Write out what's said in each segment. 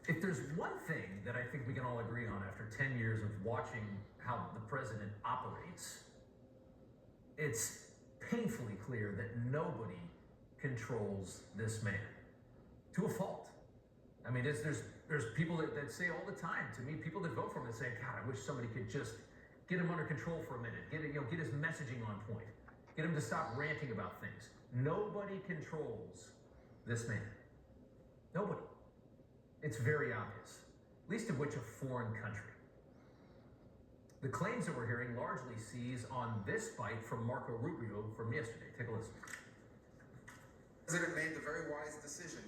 If there's one thing that I think we can all agree on after 10 years of watching how the president operates, it's painfully clear that nobody controls this man to a fault. I mean, there's people that say all the time to me, people that vote for him that say, God, I wish somebody could just get him under control for a minute, get his messaging on point, get him to stop ranting about things. Nobody controls this man. Nobody. It's very obvious, least of which a foreign country. The claims that we're hearing largely seize on this bite from Marco Rubio from yesterday. Take a listen. The president made the very wise decision.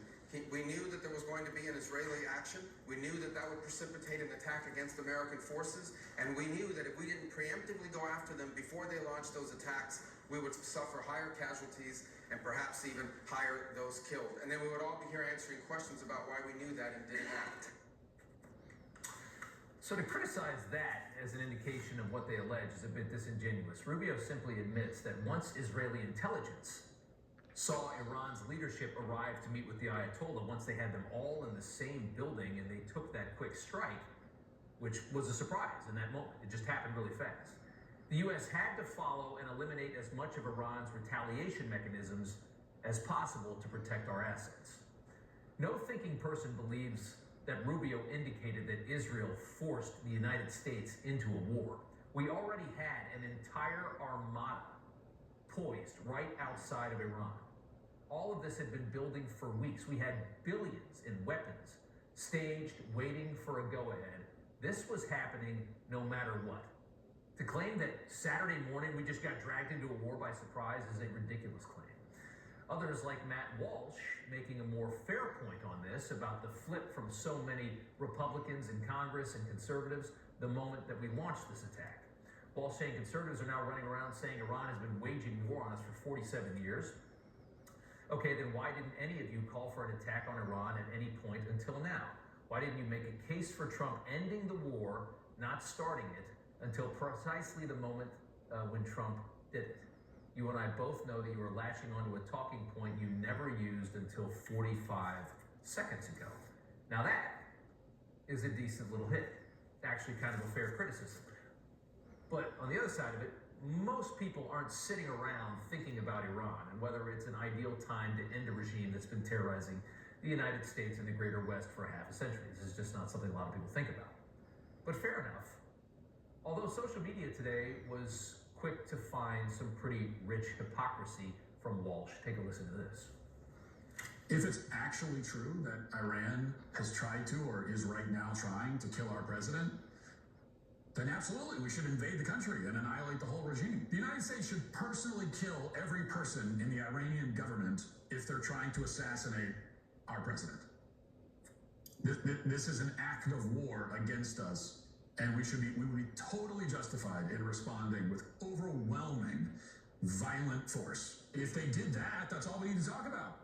We knew that there was going to be an Israeli action. We knew that that would precipitate an attack against American forces. And we knew that if we didn't preemptively go after them before they launched those attacks, we would suffer higher casualties and perhaps even higher those killed. And then we would all be here answering questions about why we knew that and didn't act. So to criticize that as an indication of what they allege is a bit disingenuous. Rubio simply admits that once Israeli intelligence saw Iran's leadership arrive to meet with the Ayatollah, once they had them all in the same building and they took that quick strike, which was a surprise in that moment. It just happened really fast. The U.S. had to follow and eliminate as much of Iran's retaliation mechanisms as possible to protect our assets. No thinking person believes that Rubio indicated that Israel forced the United States into a war. We already had an entire armada poised right outside of Iran. All of this had been building for weeks. We had billions in weapons staged, waiting for a go-ahead. This was happening no matter what. To claim that Saturday morning we just got dragged into a war by surprise is a ridiculous claim. Others like Matt Walsh making a more fair point on this about the flip from so many Republicans in Congress and conservatives the moment that we launched this attack. Walsh saying conservatives are now running around saying Iran has been waging war on us for 47 years. Okay, then why didn't any of you call for an attack on Iran at any point until now? Why didn't you make a case for Trump ending the war, not starting it, until precisely the moment when Trump did it? You and I both know that you were latching onto a talking point you never used until 45 seconds ago. Now that is a decent little hit. Actually kind of a fair criticism. But on the other side of it, most people aren't sitting around thinking about Iran and whether it's an ideal time to end a regime that's been terrorizing the United States and the greater West for half a century. This is just not something a lot of people think about. But fair enough. Although social media today was quick to find some pretty rich hypocrisy from Walsh. Take a listen to this. If it's actually true that Iran has tried to or is right now trying to kill our president, then absolutely we should invade the country and annihilate the whole regime. The United States should personally kill every person in the Iranian government if they're trying to assassinate our president. This is an act of war against us, and we would be totally justified in responding with overwhelming, violent force. If they did that, that's all we need to talk about.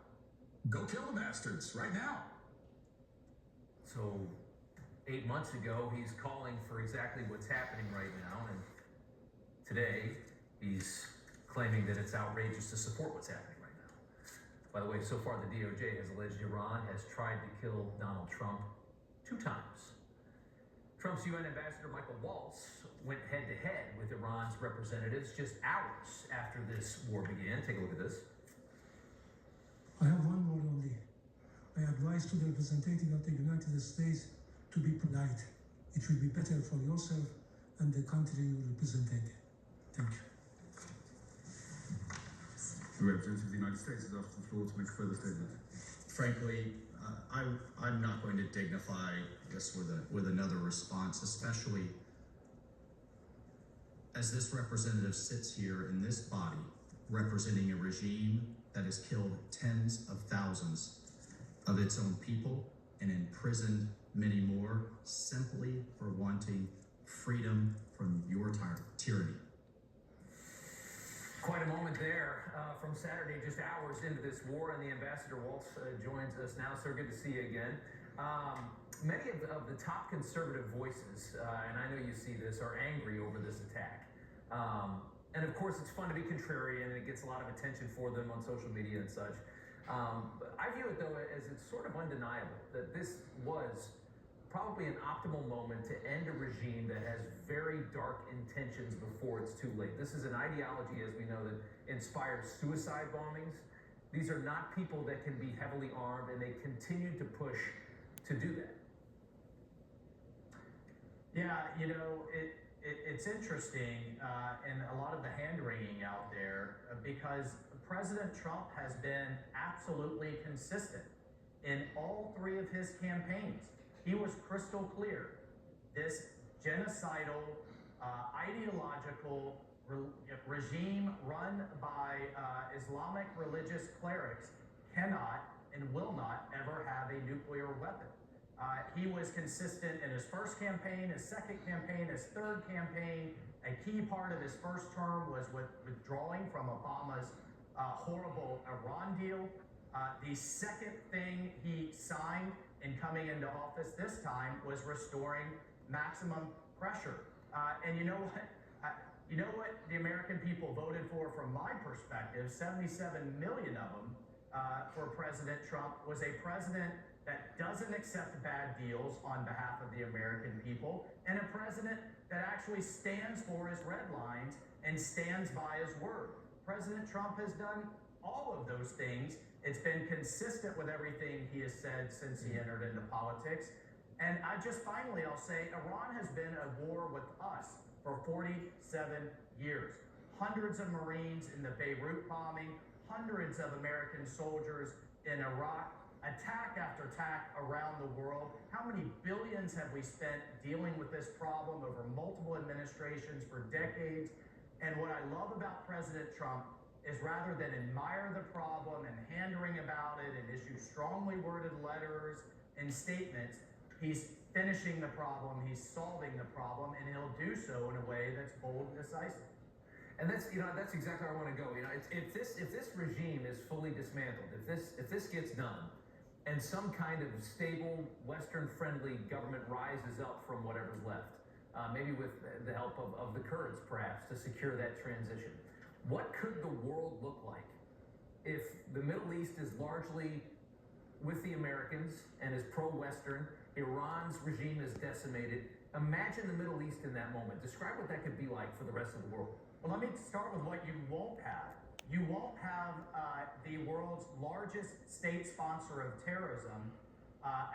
Go kill the bastards right now. So 8 months ago, he's calling for exactly what's happening right now, and today he's claiming that it's outrageous to support what's happening right now. By the way, so far the DOJ has alleged Iran has tried to kill Donald Trump 2 times. Trump's UN ambassador Michael Waltz went head-to-head with Iran's representatives just hours after this war began. Take a look at this. I have one word only. I advise to the representative of the United States to be polite. It will be better for yourself and the country you represent. Thank you. The representative of the United States is off the floor to make a further statement. Frankly, I'm not going to dignify this with another response, especially as this representative sits here in this body representing a regime that has killed tens of thousands of its own people and imprisoned many more simply for wanting freedom from your tyranny. Quite a moment there from Saturday, just hours into this war, and the Ambassador Waltz joins us now. Sir, good to see you again. Many of the top conservative voices, and I know you see this, are angry over this attack. And of course, it's fun to be contrarian, and it gets a lot of attention for them on social media and such. I view it, though, as it's sort of undeniable that this was probably an optimal moment to end a regime that has very dark intentions before it's too late. This is an ideology, as we know, that inspired suicide bombings. These are not people that can be heavily armed, and they continue to push to do that. Yeah, it's interesting and a lot of the hand-wringing out there because President Trump has been absolutely consistent in all three of his campaigns. He was crystal clear. This genocidal, ideological regime run by Islamic religious clerics cannot and will not ever have a nuclear weapon. He was consistent in his first campaign, his second campaign, his third campaign. A key part of his first term was withdrawing from Obama's horrible Iran deal. The second thing he signed in coming into office this time was restoring maximum pressure. And you know what? You know what the American people voted for from my perspective? 77 million of them for President Trump was a president that doesn't accept bad deals on behalf of the American people, and a president that actually stands for his red lines and stands by his word. President Trump has done all of those things. It's been consistent with everything he has said since he entered into politics. And I'll say, Iran has been at war with us for 47 years. Hundreds of Marines in the Beirut bombing, hundreds of American soldiers in Iraq, attack after attack around the world. How many billions have we spent dealing with this problem over multiple administrations for decades? And what I love about President Trump is rather than admire the problem and hand-wring about it and issue strongly worded letters and statements, he's finishing the problem, he's solving the problem, and he'll do so in a way that's bold and decisive. And that's exactly where I want to go. If this regime is fully dismantled, if this gets done, and some kind of stable, Western-friendly government rises up from whatever's left, maybe with the help of the Kurds, perhaps, to secure that transition. What could the world look like if the Middle East is largely with the Americans and is pro-Western, Iran's regime is decimated? Imagine the Middle East in that moment. Describe what that could be like for the rest of the world. Well, let me start with what you won't have. You won't have the world's largest state sponsor of terrorism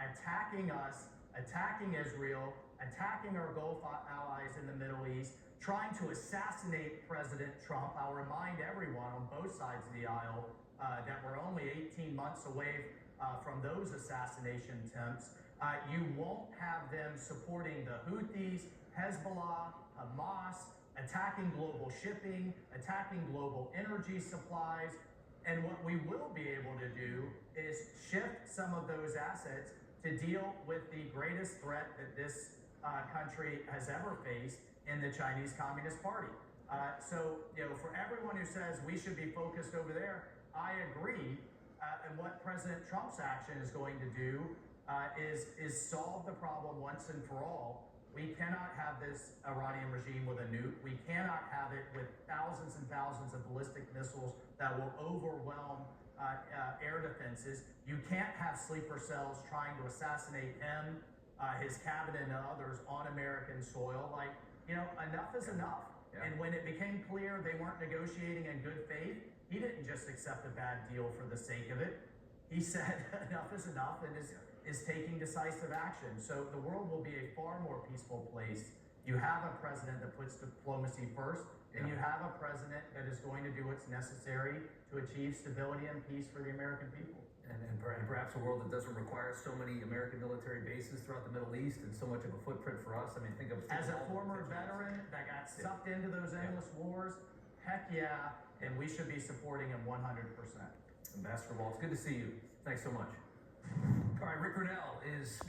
attacking us, attacking Israel, attacking our Gulf allies in the Middle East, trying to assassinate President Trump. I'll remind everyone on both sides of the aisle that we're only 18 months away from those assassination attempts. You won't have them supporting the Houthis, Hezbollah, Hamas, attacking global shipping, attacking global energy supplies. And what we will be able to do is shift some of those assets to deal with the greatest threat that this country has ever faced in the Chinese Communist Party. So, for everyone who says we should be focused over there, I agree. And what President Trump's action is going to do is solve the problem once and for all. We cannot have this Iranian regime with a nuke. We cannot have it with thousands and thousands of ballistic missiles that will overwhelm air defenses. You can't have sleeper cells trying to assassinate him, his cabinet, and others on American soil. Enough is enough. Yeah. And when it became clear they weren't negotiating in good faith, he didn't just accept a bad deal for the sake of it. He said enough is enough and is taking decisive action. So the world will be a far more peaceful place. You have a president that puts diplomacy first, and you have a president that is going to do what's necessary to achieve stability and peace for the American people. And perhaps a world that doesn't require so many American military bases throughout the Middle East and so much of a footprint for us. I mean, think of As a former veteran that got sucked into those endless wars, heck yeah, and we should be supporting him 100%. Ambassador Waltz, good to see you. Thanks so much. All right, Rick Grinnell is